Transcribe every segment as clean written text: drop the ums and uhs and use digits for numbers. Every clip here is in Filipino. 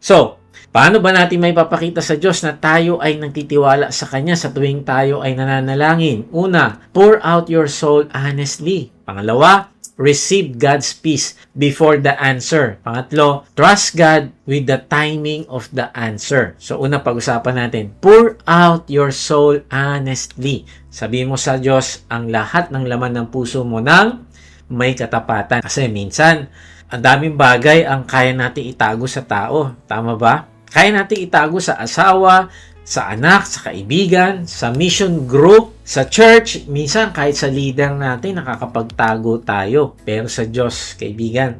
So, paano ba natin may papakita sa Diyos na tayo ay nagtitiwala sa Kanya sa tuwing tayo ay nananalangin? Una, pour out your soul honestly. Pangalawa, receive God's peace before the answer. Pangatlo, trust God with the timing of the answer. So, una pag-usapan natin, pour out your soul honestly. Sabihin mo sa Diyos ang lahat ng laman ng puso mo ng may katapatan. Kasi minsan, ang daming bagay ang kaya natin itago sa tao. Tama ba? Kaya natin itago sa asawa, sa anak, sa kaibigan, sa mission group, sa church. Minsan, kahit sa leader natin, nakakapagtago tayo. Pero sa Diyos, kaibigan,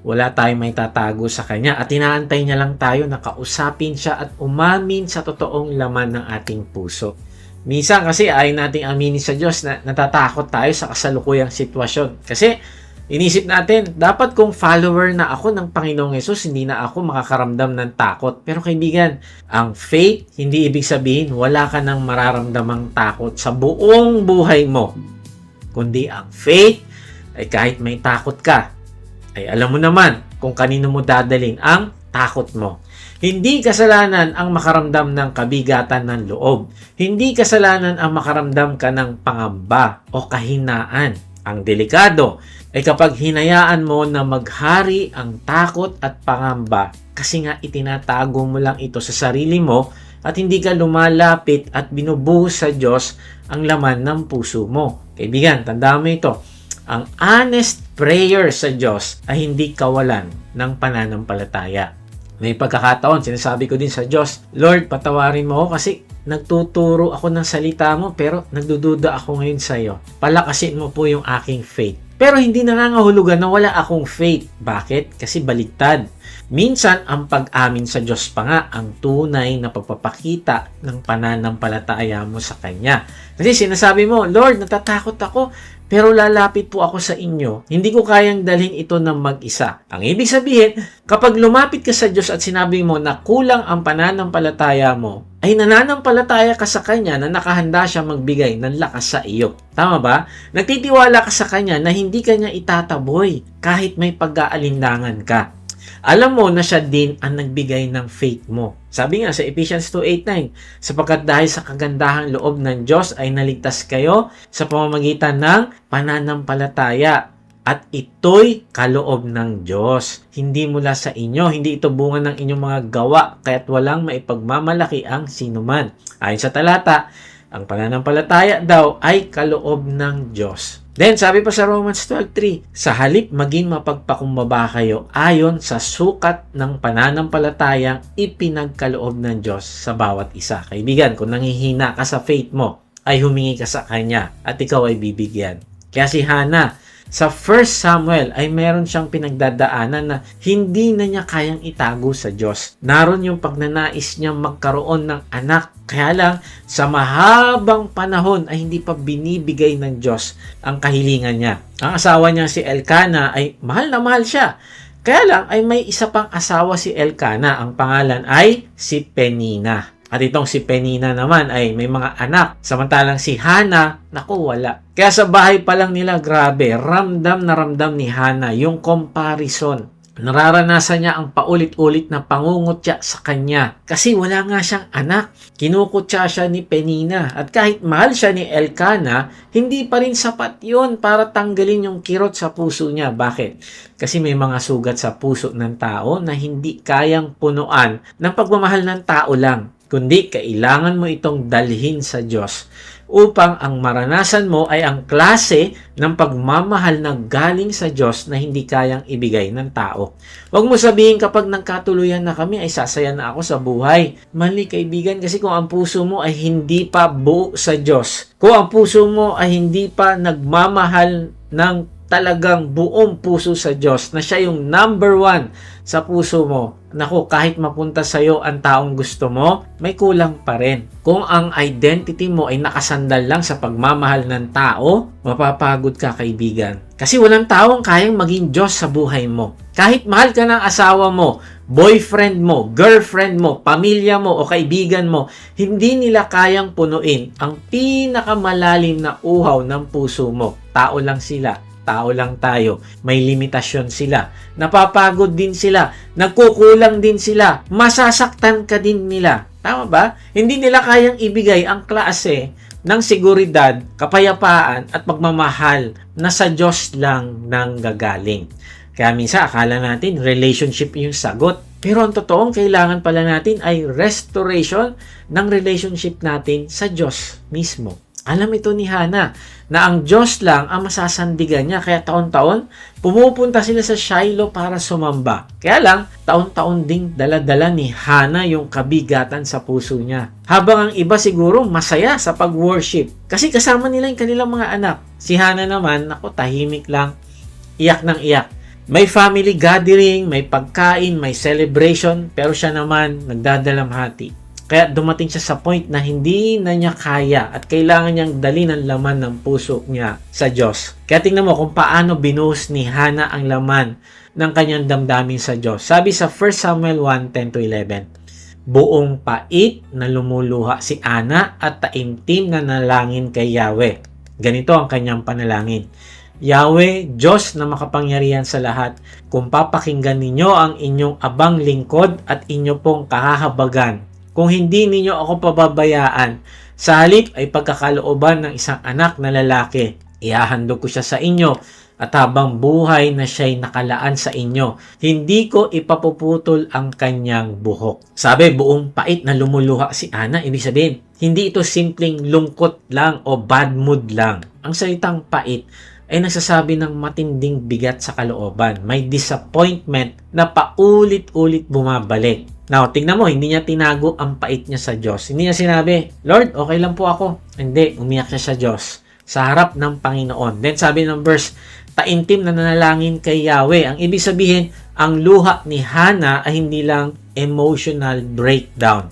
wala tayong may tatago sa Kanya. At inaantay niya lang tayo na kausapin siya at umamin sa totoong laman ng ating puso. Minsan kasi ayaw nating aminin sa Diyos na natatakot tayo sa kasalukuyang sitwasyon. Kasi inisip natin, dapat kung follower na ako ng Panginoong Hesus, hindi na ako makakaramdam ng takot. Pero kaibigan, ang faith, hindi ibig sabihin wala ka nang mararamdamang takot sa buong buhay mo. Kundi ang faith, ay kahit may takot ka, ay alam mo naman kung kanino mo dadalhin ang takot mo. Hindi kasalanan ang makaramdam ng kabigatan ng loob. Hindi kasalanan ang makaramdam ka ng pangamba o kahinaan. Ang delikado ay kapag hinayaan mo na maghari ang takot at pangamba kasi nga itinatago mo lang ito sa sarili mo at hindi ka lumalapit at binubuhos sa Diyos ang laman ng puso mo. Kaibigan, tandaan mo ito. Ang honest prayer sa Diyos ay hindi kawalan ng pananampalataya. May pagkakataon, sinasabi ko din sa Diyos, Lord, patawarin mo ako kasi nagtuturo ako ng salita mo pero nagdududa ako ngayon sa iyo. Palakasin mo po yung aking faith. Pero hindi nangangahulugan na wala akong faith. Bakit? Kasi baligtad. Minsan, ang pag-amin sa Diyos pa nga ang tunay na pagpapakita ng pananampalataya mo sa Kanya. Kasi sinasabi mo, Lord, natatakot ako, pero lalapit po ako sa inyo. Hindi ko kayang dalhin ito ng mag-isa. Ang ibig sabihin, kapag lumapit ka sa Diyos at sinabi mo na kulang ang pananampalataya mo, ay nananampalataya ka sa Kanya na nakahanda siya magbigay ng lakas sa iyo. Tama ba? Nagtitiwala ka sa Kanya na hindi Kanya itataboy kahit may pag-aalinlangan ka. Alam mo na siya din ang nagbigay ng faith mo. Sabi nga sa Ephesians 2:8-9, sapagkat dahil sa kagandahang loob ng Diyos ay naligtas kayo sa pamamagitan ng pananampalataya. At ito'y kaloob ng Diyos. Hindi mula sa inyo, hindi ito bunga ng inyong mga gawa, kaya't walang maipagmamalaki ang sinuman. Ayon sa talata, ang pananampalataya daw ay kaloob ng Diyos. Then, sabi pa sa Romans 12:3, sa halip maging mapagpakumbaba kayo ayon sa sukat ng pananampalatayang ipinagkaloob ng Diyos sa bawat isa. Kaibigan, kung nanghihina ka sa faith mo, ay humingi ka sa Kanya at ikaw ay bibigyan. Kaya si Hannah, sa 1 Samuel ay meron siyang pinagdadaanan na hindi na niya kayang itago sa Diyos. Naroon yung pagnanais niya magkaroon ng anak. Kaya lang, sa mahabang panahon ay hindi pa binibigay ng Diyos ang kahilingan niya. Ang asawa niya si Elkanah ay mahal na mahal siya. Kaya lang ay may isa pang asawa si Elkanah. Ang pangalan ay si Penina. At itong si Penina naman ay may mga anak. Samantalang si Hannah, naku, wala. Kaya sa bahay pa lang nila, grabe, ramdam na ramdam ni Hannah yung comparison. Nararanasan niya ang paulit-ulit na pangungutya sa kanya. Kasi wala nga siyang anak. Kinukutya siya ni Penina. At kahit mahal siya ni Elkanah, hindi pa rin sapat yun para tanggalin yung kirot sa puso niya. Bakit? Kasi may mga sugat sa puso ng tao na hindi kayang punuan ng pagmamahal ng tao lang. Kundi kailangan mo itong dalhin sa Diyos upang ang maranasan mo ay ang klase ng pagmamahal na galing sa Diyos na hindi kayang ibigay ng tao. Huwag mo sabihin kapag nagkatuluyan na kami ay sasaya na ako sa buhay. Mali kaibigan, kasi kung ang puso mo ay hindi pa buo sa Diyos, kung ang puso mo ay hindi pa nagmamahal ng talagang buong puso sa Diyos, na siya yung number 1 sa puso mo, naku, kahit mapunta sa'yo ang taong gusto mo, may kulang pa rin. Kung ang identity mo ay nakasandal lang sa pagmamahal ng tao, mapapagod ka, kaibigan. Kasi walang taong kayang maging Diyos sa buhay mo. Kahit mahal ka ng asawa mo, boyfriend mo, girlfriend mo, pamilya mo, o kaibigan mo, hindi nila kayang punuin ang pinakamalalim na uhaw ng puso mo. Tao lang sila. tao lang tayo. May limitasyon sila. Napapagod din sila. Nagkukulang din sila. Masasaktan ka din nila. Tama ba? Hindi nila kayang ibigay ang klase ng seguridad, kapayapaan at pagmamahal na sa Diyos lang nang gagaling. Kaya minsan akala natin relationship yung sagot. Pero ang totoong kailangan pala natin ay restoration ng relationship natin sa Diyos mismo. Alam ito ni Hana na ang Diyos lang ang masasandigan niya. Kaya taon-taon, pumupunta sila sa Shiloh para sumamba. Kaya lang, taon-taon ding dala-dala ni Hana yung kabigatan sa puso niya. Habang ang iba siguro masaya sa pag-worship. Kasi kasama nila yung kanilang mga anak. Si Hana naman, ako tahimik lang, iyak ng iyak. May family gathering, may pagkain, may celebration, pero siya naman nagdadalamhati. Kaya dumating siya sa point na hindi na niya kaya at kailangan niyang dali ng laman ng puso niya sa Diyos. Kaya tingnan mo kung paano binuhos ni Hana ang laman ng kanyang damdamin sa Diyos. Sabi sa 1 Samuel 1:10-11, buong pait na lumuluha si Hana at taimtim na nalangin kay Yahweh. Ganito ang kanyang panalangin. Yahweh, Diyos na makapangyarihan sa lahat, kung papakinggan ninyo ang inyong abang lingkod at inyo pong kahahabagan, kung hindi ninyo ako pababayaan, sa halip ay pagkakalooban ng isang anak na lalaki, ihahandog ko siya sa inyo at habang buhay na siya'y nakalaan sa inyo, hindi ko ipapuputol ang kanyang buhok. Sabi, buong pait na lumuluha si Hana, ibig sabihin, hindi ito simpleng lungkot lang o bad mood lang. Ang salitang pait ay nagsasabi ng matinding bigat sa kalooban. May disappointment na paulit-ulit bumabalik. Now, tingnan mo, hindi niya tinago ang pait niya sa Diyos. Hindi niya sinabi, Lord, okay lang po ako. Hindi, umiyak siya sa Diyos sa harap ng Panginoon. Then sabi ng verse, taimtim na nanalangin kay Yahweh. Ang ibig sabihin, ang luha ni Hana ay hindi lang emotional breakdown,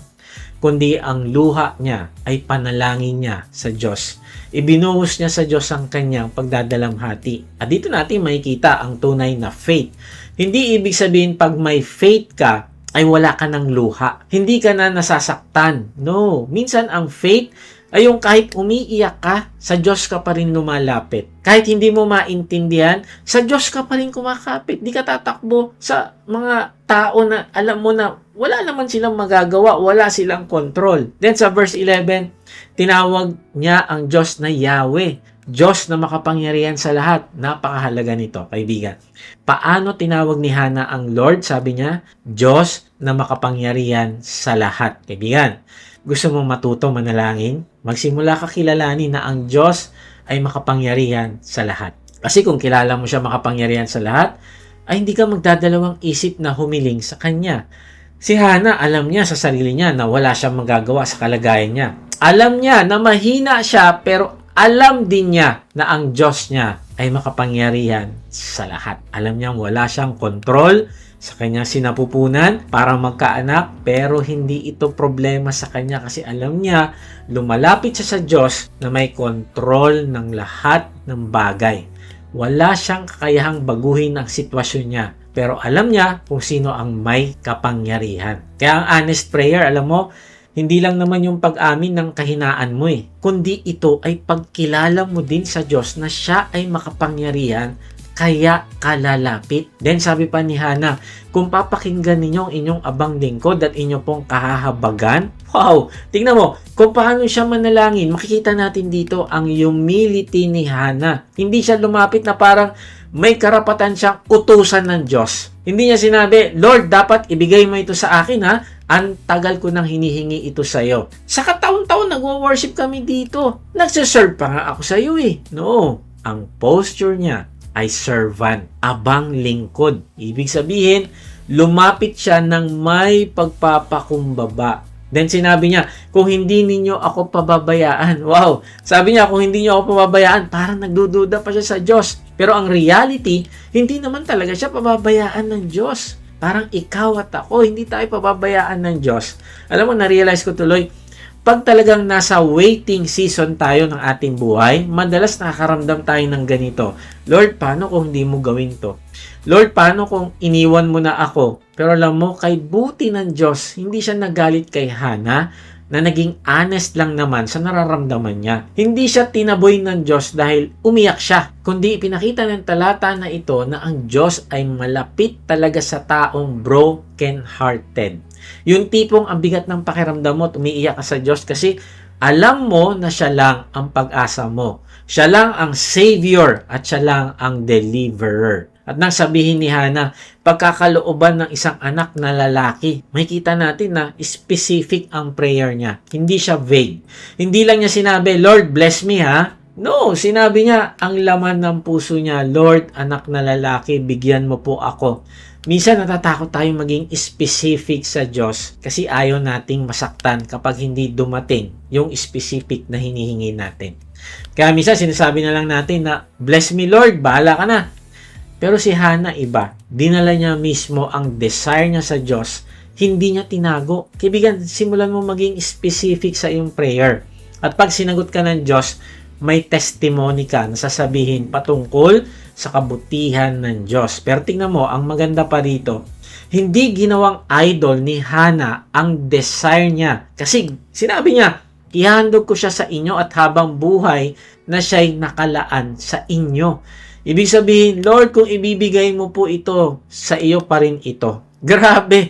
kundi ang luha niya ay panalangin niya sa Diyos. Ibinuhos niya sa Diyos ang kanyang pagdadalamhati. At dito natin makikita ang tunay na faith. Hindi ibig sabihin pag may faith ka, ay wala ka ng luha. Hindi ka na nasasaktan. No. Minsan ang faith ay yung kahit umiiyak ka, sa Diyos ka pa rin lumalapit. Kahit hindi mo maintindihan, sa Diyos ka pa rin kumakapit. Di ka tatakbo sa mga tao na alam mo na wala naman silang magagawa, wala silang control. Then sa verse 11, tinawag niya ang Diyos na Yahweh. Diyos na makapangyarihan sa lahat. Napakahalaga nito, kaibigan. Paano tinawag ni Hana ang Lord? Sabi niya, Diyos na makapangyarihan sa lahat. Kaibigan, gusto mong matuto manalangin? Magsimula ka kilalanin na ang Diyos ay makapangyarihan sa lahat. Kasi kung kilala mo siya makapangyarihan sa lahat, ay hindi ka magdadalawang isip na humiling sa Kanya. Si Hana, alam niya sa sarili niya na wala siyang magagawa sa kalagayan niya. Alam niya na mahina siya, pero alam din niya na ang Diyos niya ay makapangyarihan sa lahat. Alam niya wala siyang kontrol sa kanyang sinapupunan para magkaanak, pero hindi ito problema sa kanya kasi alam niya lumalapit siya sa Diyos na may kontrol ng lahat ng bagay. Wala siyang kakayahang baguhin ang sitwasyon niya, pero alam niya kung sino ang may kapangyarihan. Kaya ang honest prayer, alam mo, hindi lang naman yung pag-amin ng kahinaan mo kundi ito ay pagkilala mo din sa Diyos na siya ay makapangyarihan, kaya kalalapit. Then sabi pa ni Hana, kung papakinggan ninyo ang inyong abang lingkod at inyo pong kahahabagan, wow, tingnan mo, kung paano siya manalangin, makikita natin dito ang humility ni Hana. Hindi siya lumapit na parang may karapatan siyang utusan ng Diyos. Hindi niya sinabi, Lord, dapat ibigay mo ito sa akin ha. Ang tagal ko nang hinihingi ito sa iyo. Sa kataon-taon, nagwo-worship kami dito. Nagsiserve pa nga ako sa iyo No, ang posture niya ay servant, abang lingkod. Ibig sabihin, lumapit siya ng may pagpapakumbaba. Then sinabi niya, kung hindi ninyo ako pababayaan. Wow! Sabi niya, kung hindi niyo ako pababayaan, parang nagdududa pa siya sa Diyos. Pero ang reality, hindi naman talaga siya pababayaan ng Diyos. Parang ikaw at ako, hindi tayo pababayaan ng Diyos. Alam mo, na-realize ko tuloy, pag talagang nasa waiting season tayo ng ating buhay, madalas nakakaramdam tayo ng ganito. Lord, paano kung hindi mo gawin to? Lord, paano kung iniwan mo na ako? Pero alam mo, kay buti ng Diyos, hindi siya nagalit kay Hana. na naging honest lang naman sa nararamdaman niya. Hindi siya tinaboy ng Diyos dahil umiyak siya, kundi ipinakita ng talata na ito na ang Diyos ay malapit talaga sa taong broken-hearted. Yung tipong ang bigat ng pakiramdam mo at umiiyak ka sa Diyos kasi alam mo na siya lang ang pag-asa mo. Siya lang ang Savior at siya lang ang Deliverer. At nang sabihin ni Hannah, pagkakalooban ng isang anak na lalaki, makikita natin na specific ang prayer niya. Hindi siya vague. Hindi lang niya sinabi, Lord, bless me ha. No, sinabi niya, ang laman ng puso niya, Lord, anak na lalaki, bigyan mo po ako. Minsan natatakot tayong maging specific sa Diyos kasi ayaw nating masaktan kapag hindi dumating yung specific na hinihingi natin. Kaya minsan sinasabi na lang natin na, bless me Lord, bahala ka na. Pero si Hannah iba, dinala niya mismo ang desire niya sa Diyos, hindi niya tinago. Kaibigan, simulan mo maging specific sa iyong prayer. At pag sinagot ka ng Diyos, may testimony ka na sasabihin patungkol sa kabutihan ng Diyos. Pero tingnan mo, ang maganda pa rito, hindi ginawang idol ni Hannah ang desire niya. Kasi sinabi niya, ihandog ko siya sa inyo at habang buhay na siya'y nakalaan sa inyo. Ibig sabihin, Lord, kung ibibigay mo po ito, sa iyo pa rin ito. Grabe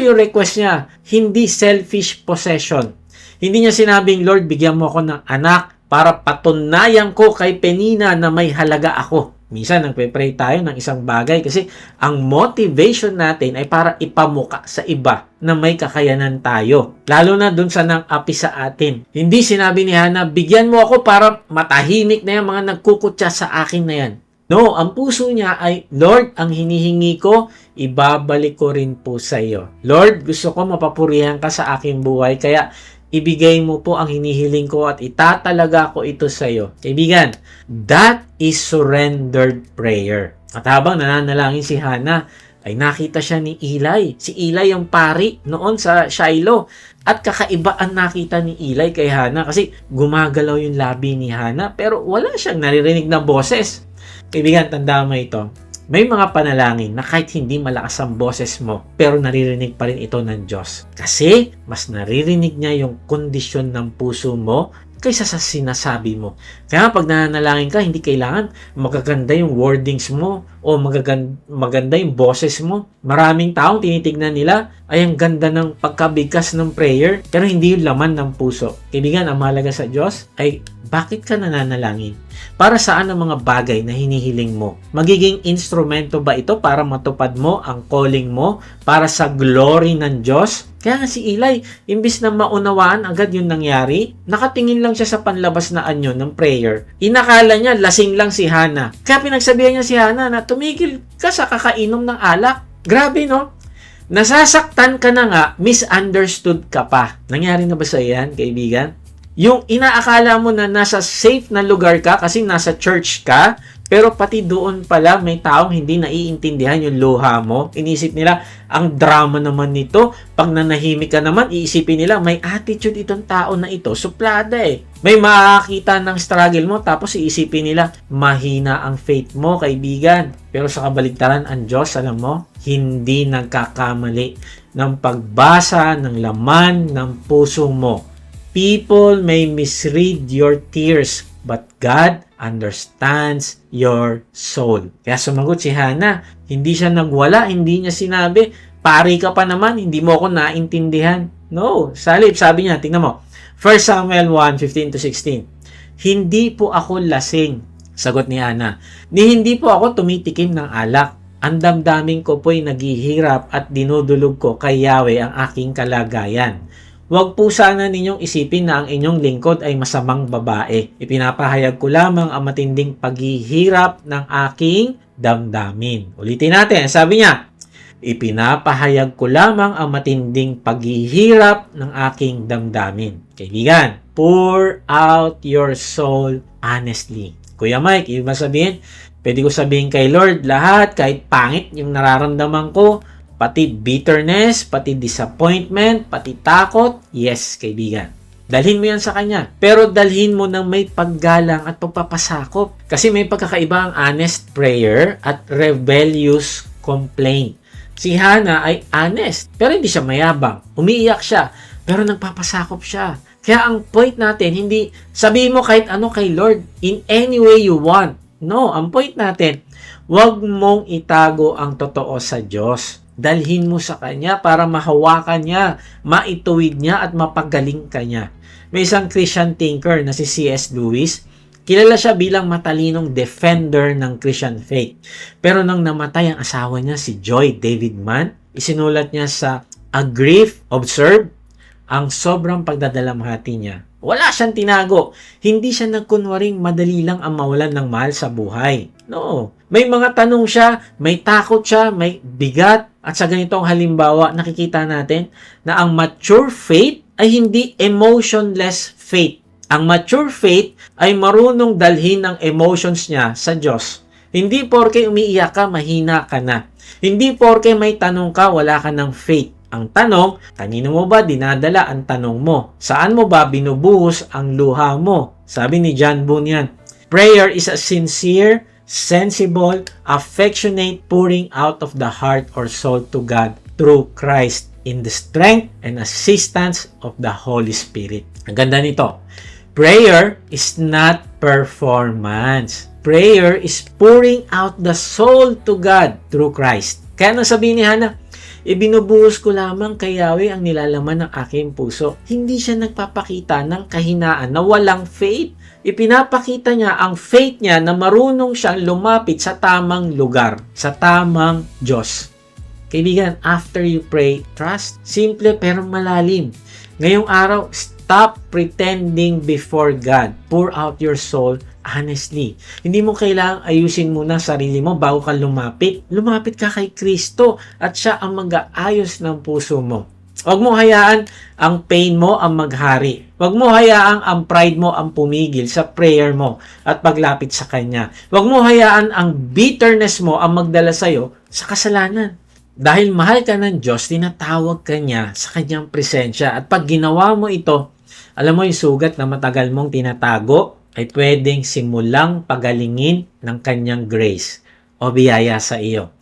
yung request niya. Hindi selfish possession. Hindi niya sinabing, Lord, bigyan mo ako ng anak para patunayan ko kay Penina na may halaga ako. Minsan, nagpe-pray tayo ng isang bagay kasi ang motivation natin ay para ipamuka sa iba na may kakayanan tayo. Lalo na dun sa nang-api sa atin. Hindi sinabi ni Hannah, bigyan mo ako para matahimik na yung mga nagkukutya sa akin na yan. No, ang puso niya ay, Lord, ang hinihingi ko, ibabalik ko rin po sa iyo. Lord, gusto ko mapapurihan ka sa aking buhay, kaya ibigay mo po ang hinihiling ko at itatalaga ko ito sa iyo. Kaibigan, that is surrendered prayer. At habang nananalangin si Hannah, ay nakita siya ni Eli. Si Eli yung pari noon sa Shiloh. At kakaiba ang nakita ni Eli kay Hannah kasi gumagalaw yung labi ni Hannah pero wala siyang naririnig na boses. Kaibigan, tandaan mo ito. May mga panalangin na kahit hindi malakas ang boses mo, pero naririnig pa rin ito ng Diyos. Kasi, mas naririnig niya yung kondisyon ng puso mo kaysa sa sinasabi mo. Kaya pag nananalangin ka, hindi kailangan magaganda yung wordings mo o maganda yung boses mo. Maraming taong tinitignan nila ay ang ganda ng pagkabigkas ng prayer, pero hindi yung laman ng puso. Kaibigan, ang mahalaga sa Diyos ay bakit ka nananalangin? Para saan ang mga bagay na hinihiling mo? Magiging instrumento ba ito para matupad mo ang calling mo para sa glory ng Diyos? Kaya nga si Eli, imbis na maunawaan agad yung nangyari, nakatingin lang siya sa panlabas na anyo ng prayer. Inakala niya lasing lang si Hannah. Kaya pinagsabihan niya si Hannah na tumigil ka sa kakainom ng alak. Grabe, no? Nasasaktan ka na nga, misunderstood ka pa. Nangyari na ba sa iyan, kaibigan? Yung inaakala mo na nasa safe na lugar ka kasi nasa church ka, pero pati doon pala may taong hindi naiintindihan yung luha mo. Inisip nila, ang drama naman nito. Pag nanahimik ka naman, iisipin nila, may attitude itong tao na ito. Suplada eh. May makakita ng struggle mo, tapos iisipin nila, mahina ang faith mo, kaibigan. Pero sa kabaligtaran, ang Diyos, alam mo, hindi nagkakamali ng pagbasa ng laman ng puso mo. People may misread your tears, but God understands your soul. Kaya sumagot si Hannah, hindi siya nagwala, hindi niya sinabi, pari ka pa naman, hindi mo ako naintindihan. No, salip, sabi niya, tingnan mo, 1 Samuel 1:15-16, hindi po ako lasing, sagot ni Hannah, ni hindi po ako tumitikim ng alak. Ang damdamin ko po'y naghihirap at dinudulog ko kay Yahweh ang aking kalagayan. Huwag po sana ninyong isipin na ang inyong lingkod ay masamang babae. Ipinapahayag ko lamang ang matinding paghihirap ng aking damdamin. Ulitin natin, sabi niya, ipinapahayag ko lamang ang matinding paghihirap ng aking damdamin. Kaibigan, pour out your soul honestly. Kuya Mike, ibig ba sabihin, pwede ko sabihin kay Lord lahat, kahit pangit yung nararamdaman ko, pati bitterness, pati disappointment, pati takot. Yes, kaibigan. Dalhin mo yan sa Kanya. Pero dalhin mo ng may paggalang at pagpapasakop. Kasi may pagkakaiba ang honest prayer at rebellious complaint. Si Hannah ay honest, pero hindi siya mayabang. Umiiyak siya. pero nagpapasakop siya. Kaya ang point natin, hindi sabihin mo kahit ano kay Lord, in any way you want. No, ang point natin, huwag mong itago ang totoo sa Diyos. Dalhin mo sa Kanya para mahawakan niya, maituwid niya at mapagaling ka niya. May isang Christian thinker na si C.S. Lewis. Kilala siya bilang matalinong defender ng Christian faith. Pero nang namatay ang asawa niya, si Joy David Mann, isinulat niya sa A Grief Observed ang sobrang pagdadalamhati niya. Wala siyang tinago. Hindi siya nagkunwaring madali lang ang mawalan ng mahal sa buhay. No. May mga tanong siya, may takot siya, may bigat. At sa ganitong halimbawa, nakikita natin na ang mature faith ay hindi emotionless faith. Ang mature faith ay marunong dalhin ang emotions niya sa Diyos. Hindi porke umiiyak ka, mahina ka na. Hindi porke may tanong ka, wala ka ng faith. Ang tanong, kanino mo ba dinadala ang tanong mo? Saan mo ba binubuhos ang luha mo? Sabi ni John Bunyan, prayer is a sincere, sensible, affectionate pouring out of the heart or soul to God through Christ in the strength and assistance of the Holy Spirit. Ang ganda nito. Prayer is not performance. Prayer is pouring out the soul to God through Christ. Kaya nang sabihin ni Hannah, ibinubuhos ko lamang kay Yahweh ang nilalaman ng aking puso. Hindi siya nagpapakita ng kahinaan na walang faith. Ipinapakita niya ang faith niya na marunong siyang lumapit sa tamang lugar, sa tamang Diyos. Kaibigan, after you pray, trust. Simple pero malalim. Ngayong araw, stop pretending before God. Pour out your soul honestly. Hindi mo kailangang ayusin muna sarili mo bago ka lumapit. Lumapit ka kay Kristo at siya ang mag-aayos ng puso mo. Huwag mo hayaan ang pain mo ang maghari. Huwag mo hayaan ang pride mo ang pumigil sa prayer mo at paglapit sa Kanya. Huwag mo hayaan ang bitterness mo ang magdala sa'yo sa kasalanan. Dahil mahal ka ng Diyos, tinatawag ka niya sa Kanyang presensya. At pag ginawa mo ito, alam mo yung sugat na matagal mong tinatago, ay pwedeng simulang pagalingin ng Kanyang grace o biyaya sa iyo.